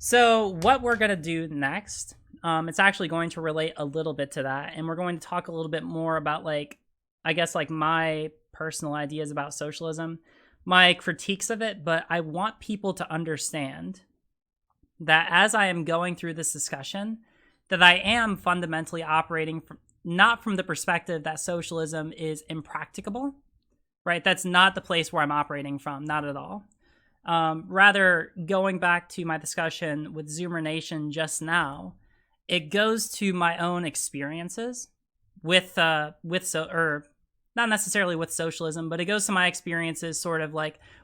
So what we're going to do next, it's actually going to relate a little bit to that. And we're going to talk a little bit more about I guess my personal ideas about socialism, my critiques of it. But I want people to understand that as I am going through this discussion, that I am fundamentally operating from, not from the perspective that socialism is impracticable, right? That's not the place where I'm operating from, not at all. Rather, going back to my discussion with Zoomer Nation just now, it goes to my own experiences with or not necessarily with socialism, but it goes to my experiences sort of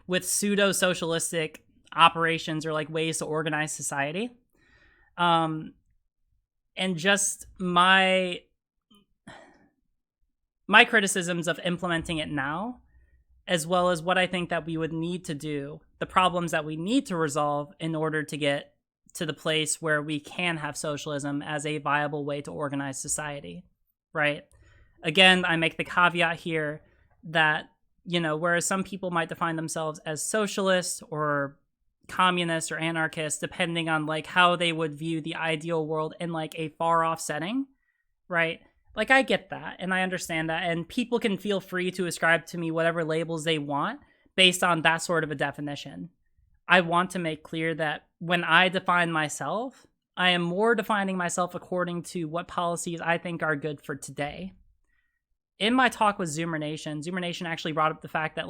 with pseudo socialistic operations or ways to organize society. And just my criticisms of implementing it now, as well as what I think that we would need to do, the problems that we need to resolve in order to get to the place where we can have socialism as a viable way to organize society, right? Again, I make the caveat here that, whereas some people might define themselves as socialist or communist or anarchist, depending on how they would view the ideal world in a far off setting, right? I get that and I understand that, and people can feel free to ascribe to me whatever labels they want based on that sort of a definition. I want to make clear that when I define myself, I am more defining myself according to what policies I think are good for today. In my talk with Zoomer Nation actually brought up the fact that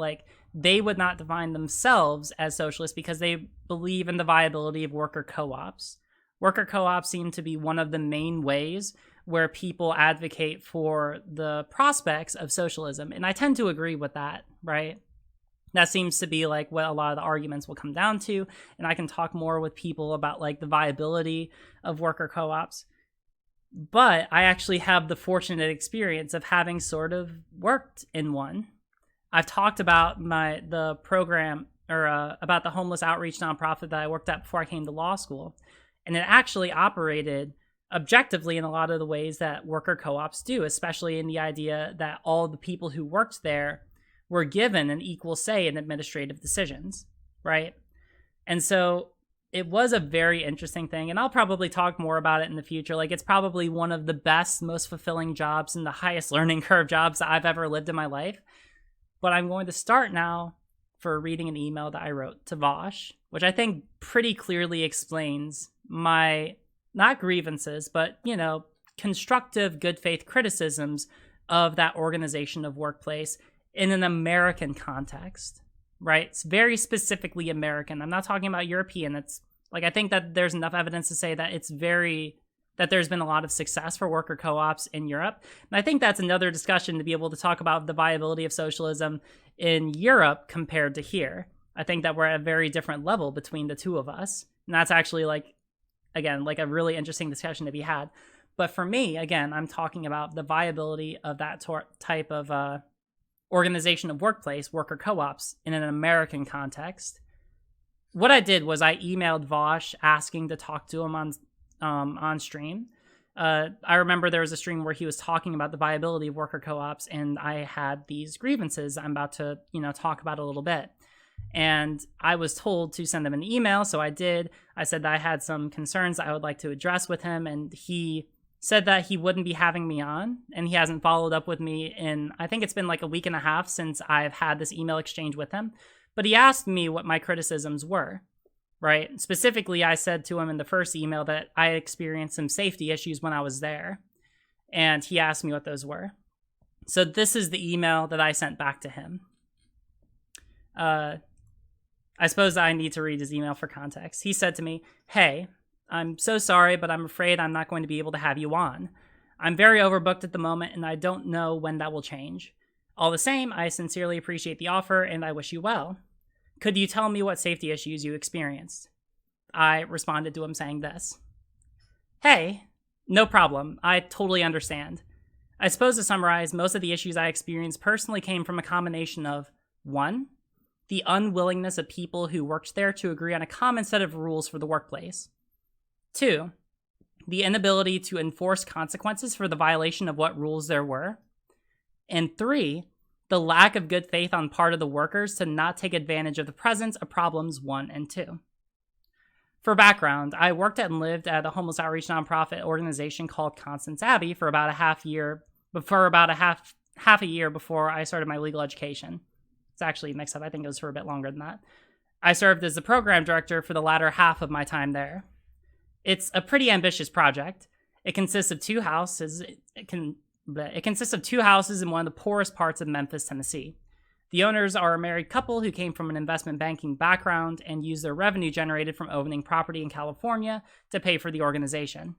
they would not define themselves as socialists because they believe in the viability of worker co-ops. Worker co-ops seem to be one of the main ways where people advocate for the prospects of socialism. And I tend to agree with that, right? That seems to be what a lot of the arguments will come down to. And I can talk more with people about the viability of worker co-ops. But I actually have the fortunate experience of having sort of worked in one. I've talked about the program or about the homeless outreach nonprofit that I worked at before I came to law school. And it actually operated objectively in a lot of the ways that worker co-ops do, especially in the idea that all the people who worked there were given an equal say in administrative decisions, right? And so it was a very interesting thing, and I'll probably talk more about it in the future. It's probably one of the best, most fulfilling jobs and the highest learning curve jobs that I've ever lived in my life. But I'm going to start now for reading an email that I wrote to Vaush, which I think pretty clearly explains my, not grievances, but, constructive good faith criticisms of that organization of workplace in an American context, right? It's very specifically American. I'm not talking about European. It's I think that there's enough evidence to say that that there's been a lot of success for worker co-ops in Europe. And I think that's another discussion to be able to talk about the viability of socialism in Europe compared to here. I think that we're at a very different level between the two of us. And that's actually again, a really interesting discussion to be had. But for me, again, I'm talking about the viability of that type of organization of workplace, worker co-ops, in an American context. What I did was I emailed Vaush asking to talk to him on stream. I remember there was a stream where he was talking about the viability of worker co-ops, and I had these grievances I'm about to talk about a little bit. And I was told to send him an email, so I did. I said that I had some concerns that I would like to address with him, and he said that he wouldn't be having me on, and he hasn't followed up with me in, I think it's been a week and a half since I've had this email exchange with him. But he asked me what my criticisms were, right? Specifically, I said to him in the first email that I experienced some safety issues when I was there, and he asked me what those were. So this is the email that I sent back to him. I suppose I need to read his email for context. He said to me, "Hey, I'm so sorry, but I'm afraid I'm not going to be able to have you on. I'm very overbooked at the moment, and I don't know when that will change. All the same, I sincerely appreciate the offer, and I wish you well. Could you tell me what safety issues you experienced?" I responded to him saying this: "Hey, no problem. I totally understand. I suppose to summarize, most of the issues I experienced personally came from a combination of 1. The unwillingness of people who worked there to agree on a common set of rules for the workplace. 2. The inability to enforce consequences for the violation of what rules there were. And 3. The lack of good faith on part of the workers to not take advantage of the presence of problems 1 and 2. For background, I worked and lived at a homeless outreach nonprofit organization called Constance Abbey for about a half year before I started my legal education. It's actually mixed up. I think it was for a bit longer than that. I served as the program director for the latter half of my time there. It's a pretty ambitious project. It consists of two houses. It consists of two houses in one of the poorest parts of Memphis, Tennessee. The owners are a married couple who came from an investment banking background and used their revenue generated from owning property in California to pay for the organization.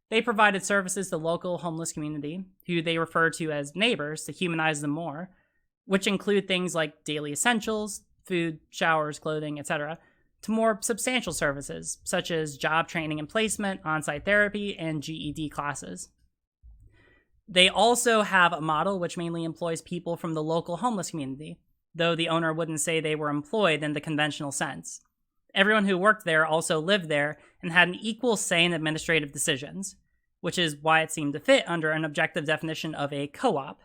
They provided services to the local homeless community, who they refer to as neighbors to humanize them more, which include things like daily essentials, food, showers, clothing, etc., to more substantial services, such as job training and placement, on-site therapy, and GED classes. They also have a model which mainly employs people from the local homeless community, though the owner wouldn't say they were employed in the conventional sense. Everyone who worked there also lived there and had an equal say in administrative decisions, which is why it seemed to fit under an objective definition of a co-op.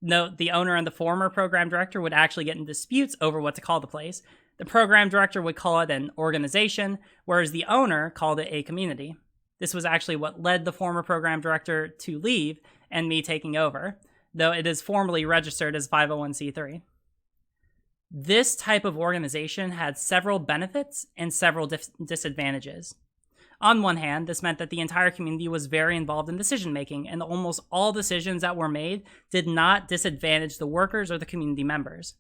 Note, the owner and the former program director would actually get in disputes over what to call the place. The program director would call it an organization, whereas the owner called it a community. This was actually what led the former program director to leave and me taking over, though it is formally registered as 501c3. This type of organization had several benefits and several disadvantages. On one hand, this meant that the entire community was very involved in decision-making, and almost all decisions that were made did not disadvantage the workers or the community members.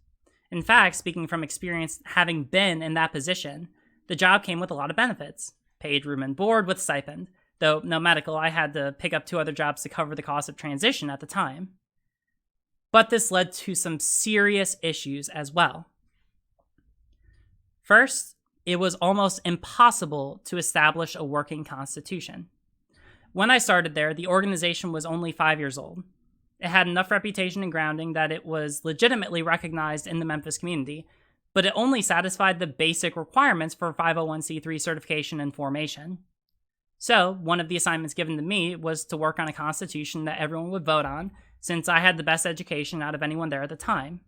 In fact, speaking from experience having been in that position, the job came with a lot of benefits. Paid room and board with stipend, though no medical. I had to pick up 2 other jobs to cover the cost of transition at the time. But this led to some serious issues as well. First, it was almost impossible to establish a working constitution. When I started there, the organization was only 5 years old. It had enough reputation and grounding that it was legitimately recognized in the Memphis community, but it only satisfied the basic requirements for 501c3 certification and formation. So, one of the assignments given to me was to work on a constitution that everyone would vote on, since I had the best education out of anyone there at the time.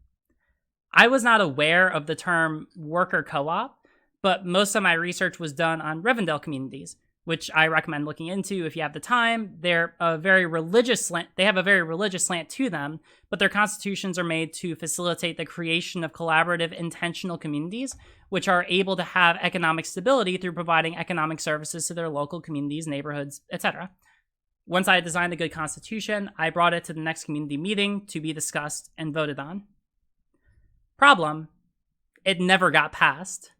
I was not aware of the term worker co-op, but most of my research was done on Rivendell communities, which I recommend looking into if you have the time. They have a very religious slant to them, but their constitutions are made to facilitate the creation of collaborative, intentional communities, which are able to have economic stability through providing economic services to their local communities, neighborhoods, etc. Once I had designed a good constitution, I brought it to the next community meeting to be discussed and voted on. Problem: it never got passed.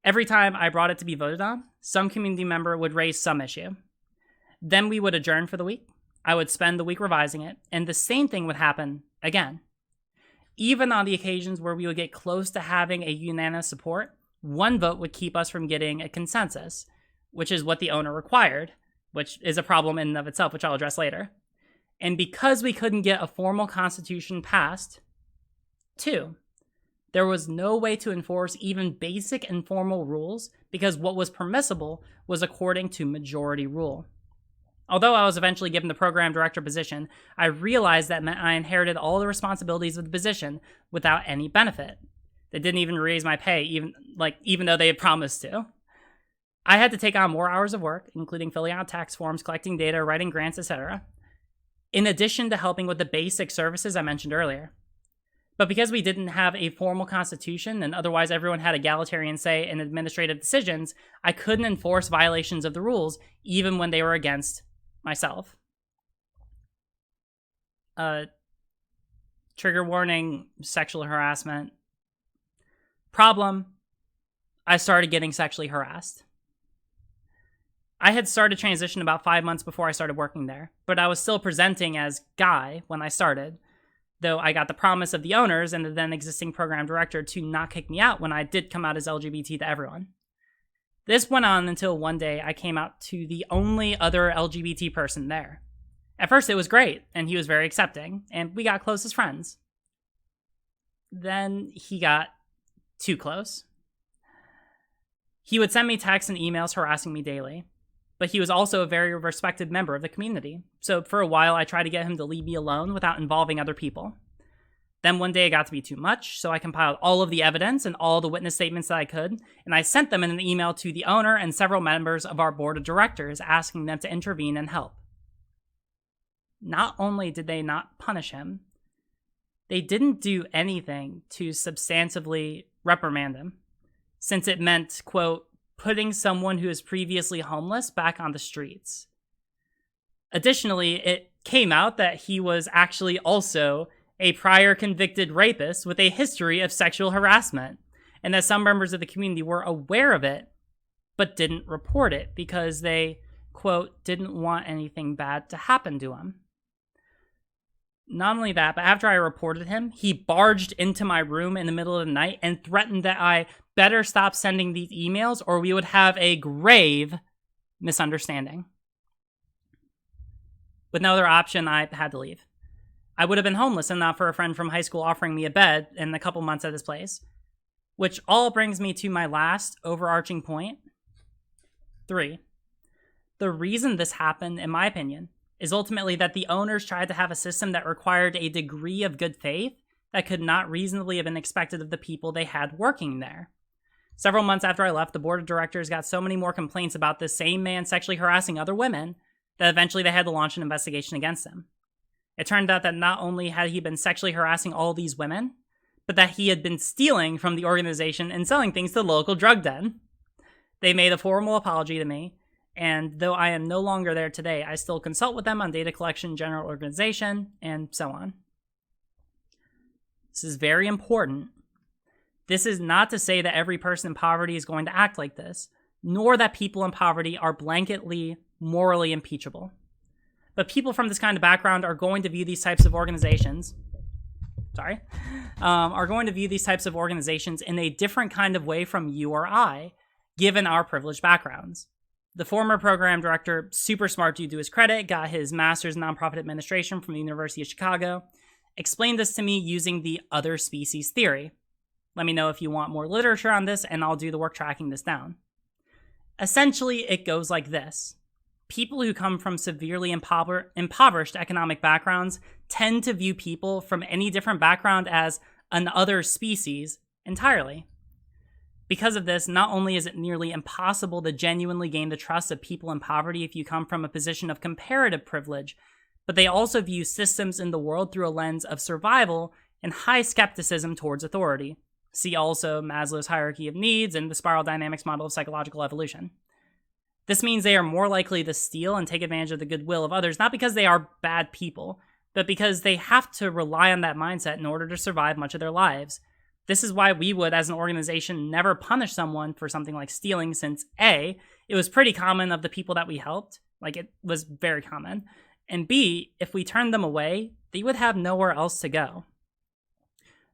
Every time I brought it to be voted on, some community member would raise some issue. Then we would adjourn for the week. I would spend the week revising it, and the same thing would happen again. Even on the occasions where we would get close to having a unanimous support, one vote would keep us from getting a consensus, which is what the owner required, which is a problem in and of itself, which I'll address later. And because we couldn't get a formal constitution passed, 2, there was no way to enforce even basic and formal rules because what was permissible was according to majority rule. Although I was eventually given the program director position, I realized that meant I inherited all the responsibilities of the position without any benefit. They didn't even raise my pay, even though they had promised to. I had to take on more hours of work, including filling out tax forms, collecting data, writing grants, etc., in addition to helping with the basic services I mentioned earlier. But because we didn't have a formal constitution and otherwise everyone had egalitarian say in administrative decisions, I couldn't enforce violations of the rules even when they were against myself. Trigger warning: sexual harassment. Problem: I started getting sexually harassed. I had started transition about 5 months before I started working there, but I was still presenting as guy when I started, though I got the promise of the owners and the then existing program director to not kick me out when I did come out as LGBT to everyone. This went on until one day I came out to the only other LGBT person there. At first it was great, and he was very accepting, and we got close as friends. Then he got too close. He would send me texts and emails harassing me daily, but he was also a very respected member of the community, so for a while I tried to get him to leave me alone without involving other people. Then one day it got to be too much, so I compiled all of the evidence and all the witness statements that I could, and I sent them in an email to the owner and several members of our board of directors asking them to intervene and help. Not only did they not punish him, they didn't do anything to substantively reprimand him, since it meant, quote, putting someone who is previously homeless back on the streets. Additionally, it came out that he was actually also a prior convicted rapist with a history of sexual harassment, and that some members of the community were aware of it, but didn't report it because they, quote, didn't want anything bad to happen to him. Not only that, but after I reported him, he barged into my room in the middle of the night and threatened that I better stop sending these emails or we would have a grave misunderstanding. With no other option, I had to leave. I would have been homeless and not for a friend from high school offering me a bed in a couple months at his place. Which all brings me to my last overarching point. 3. The reason this happened, in my opinion, is ultimately that the owners tried to have a system that required a degree of good faith that could not reasonably have been expected of the people they had working there. Several months after I left, the board of directors got so many more complaints about this same man sexually harassing other women that eventually they had to launch an investigation against him. It turned out that not only had he been sexually harassing all these women, but that he had been stealing from the organization and selling things to the local drug den. They made a formal apology to me, and though I am no longer there today, I still consult with them on data collection, general organization, and so on. This is very important. This is not to say that every person in poverty is going to act like this, nor that people in poverty are blanketly morally impeachable. But people from this kind of background are going to view these types of organizations, are going to view these types of organizations in a different kind of way from you or I, given our privileged backgrounds. The former program director, super smart dude to his credit, got his master's in nonprofit administration from the University of Chicago, explained this to me using the other species theory. Let me know if you want more literature on this, and I'll do the work tracking this down. Essentially, it goes like this. People who come from severely impoverished economic backgrounds tend to view people from any different background as an other species entirely. Because of this, not only is it nearly impossible to genuinely gain the trust of people in poverty if you come from a position of comparative privilege, but they also view systems in the world through a lens of survival and high skepticism towards authority. See also Maslow's hierarchy of needs and the spiral dynamics model of psychological evolution. This means they are more likely to steal and take advantage of the goodwill of others, not because they are bad people, but because they have to rely on that mindset in order to survive much of their lives. This is why we would, as an organization, never punish someone for something like stealing, since A, it was pretty common of the people that we helped, like it was very common, and B, if we turned them away, they would have nowhere else to go.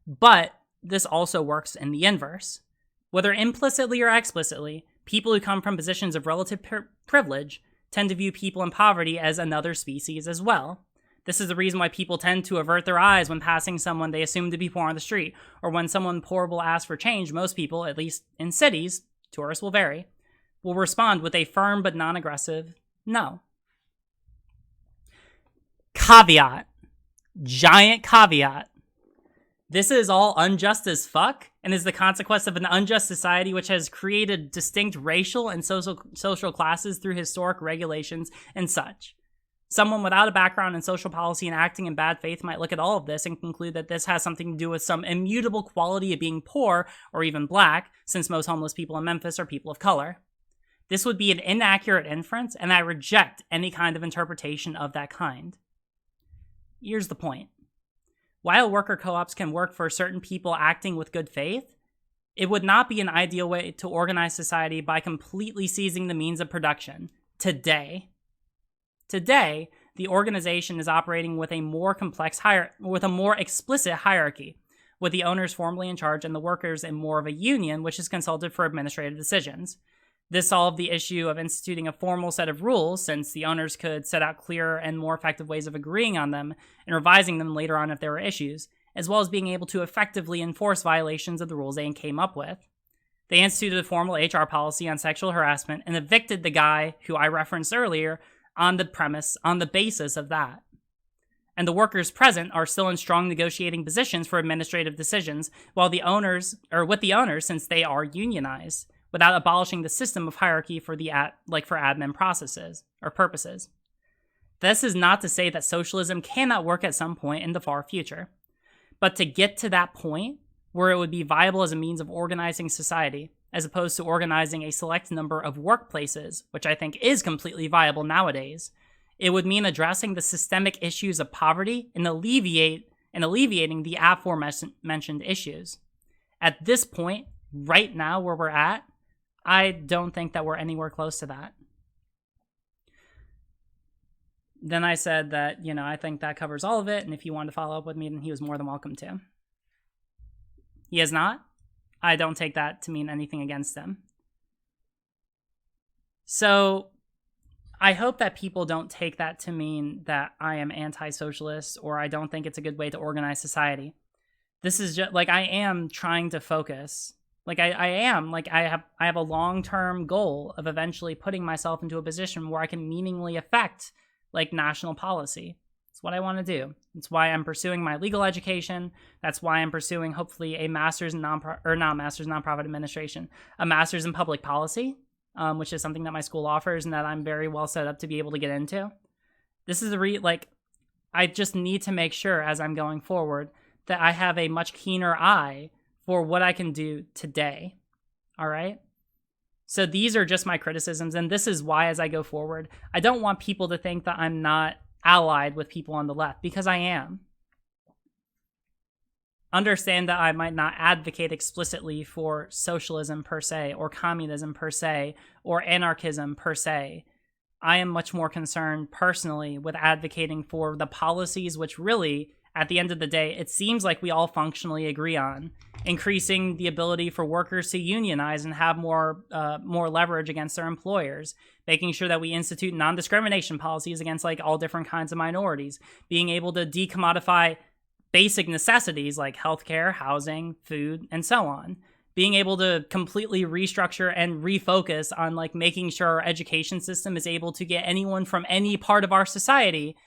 But this also works in the inverse. Whether implicitly or explicitly, people who come from positions of relative privilege tend to view people in poverty as another species as well. This is the reason why people tend to avert their eyes when passing someone they assume to be poor on the street, or when someone poor will ask for change. Most people, at least in cities, tourists will vary, will respond with a firm but non-aggressive no. Caveat. Giant caveat. This is all unjust as fuck, and is the consequence of an unjust society which has created distinct racial and social classes through historic regulations and such. Someone without a background in social policy and acting in bad faith might look at all of this and conclude that this has something to do with some immutable quality of being poor or even black, since most homeless people in Memphis are people of color. This would be an inaccurate inference, and I reject any kind of interpretation of that kind. Here's the point. While worker co-ops can work for certain people acting with good faith, it would not be an ideal way to organize society by completely seizing the means of production today. Today, the organization is operating with a more explicit hierarchy, with the owners formally in charge and the workers in more of a union, which is consulted for administrative decisions. This solved the issue of instituting a formal set of rules, since the owners could set out clearer and more effective ways of agreeing on them and revising them later on if there were issues, as well as being able to effectively enforce violations of the rules they came up with. They instituted a formal HR policy on sexual harassment and evicted the guy who I referenced earlier on the basis of that. And the workers present are still in strong negotiating positions for administrative decisions, while the owners, or with the owners, since they are unionized, without abolishing the system of hierarchy for for admin processes or purposes. This is not to say that socialism cannot work at some point in the far future, but to get to that point where it would be viable as a means of organizing society, as opposed to organizing a select number of workplaces, which I think is completely viable nowadays, it would mean addressing the systemic issues of poverty and alleviating the aforementioned issues. At this point, right now where we're at, I don't think that we're anywhere close to that. Then I said that, I think that covers all of it, and if he wanted to follow up with me, then he was more than welcome to. He has not. I don't take that to mean anything against him. So I hope that people don't take that to mean that I am anti-socialist or I don't think it's a good way to organize society. This is just I am trying to focus. I have a long-term goal of eventually putting myself into a position where I can meaningfully affect national policy. It's what I want to do. It's why I'm pursuing my legal education. That's why I'm pursuing hopefully a master's in nonprofit administration, a master's in public policy, which is something that my school offers and that I'm very well set up to be able to get into. This is I just need to make sure as I'm going forward that I have a much keener eye for what I can do today. All right? So these are just my criticisms, and this is why as I go forward, I don't want people to think that I'm not allied with people on the left, because I am. Understand that I might not advocate explicitly for socialism per se, or communism per se, or anarchism per se. I am much more concerned personally with advocating for the policies which really, at the end of the day, it seems like we all functionally agree on. Increasing the ability for workers to unionize and have more leverage against their employers. Making sure that we institute non-discrimination policies against all different kinds of minorities. Being able to decommodify basic necessities like healthcare, housing, food, and so on. Being able to completely restructure and refocus on making sure our education system is able to get anyone from any part of our society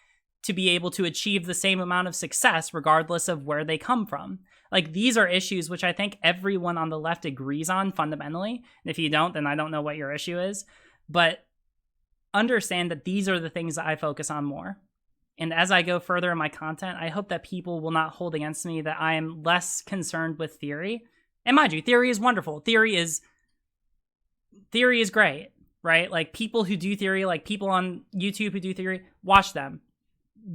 to be able to achieve the same amount of success regardless of where they come from. These are issues which I think everyone on the left agrees on fundamentally. And if you don't, then I don't know what your issue is. But understand that these are the things that I focus on more. And as I go further in my content, I hope that people will not hold against me that I am less concerned with theory. And mind you, theory is wonderful. Theory is great, right? People who do theory, people on YouTube who do theory, watch them.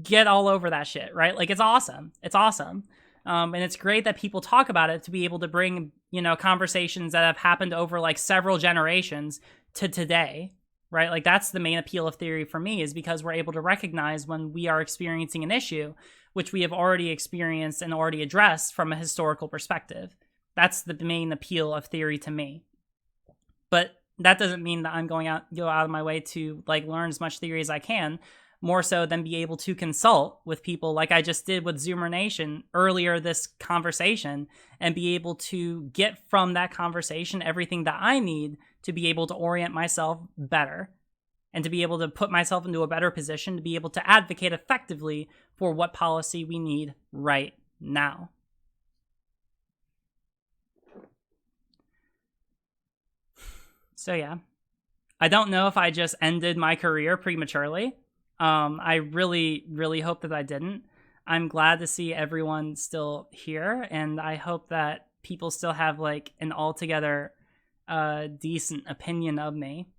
Get all over that shit, right? It's awesome. It's awesome. And it's great that people talk about it to be able to bring, conversations that have happened over several generations to today, right? That's the main appeal of theory for me, is because we're able to recognize when we are experiencing an issue, which we have already experienced and already addressed from a historical perspective. That's the main appeal of theory to me. But that doesn't mean that I'm go out of my way to learn as much theory as I can. More so than be able to consult with people like I just did with Zoomer Nation earlier this conversation, and be able to get from that conversation everything that I need to be able to orient myself better and to be able to put myself into a better position to be able to advocate effectively for what policy we need right now. So yeah, I don't know if I just ended my career prematurely. I really, really hope that I didn't. I'm glad to see everyone still here, and I hope that people still have an altogether decent opinion of me.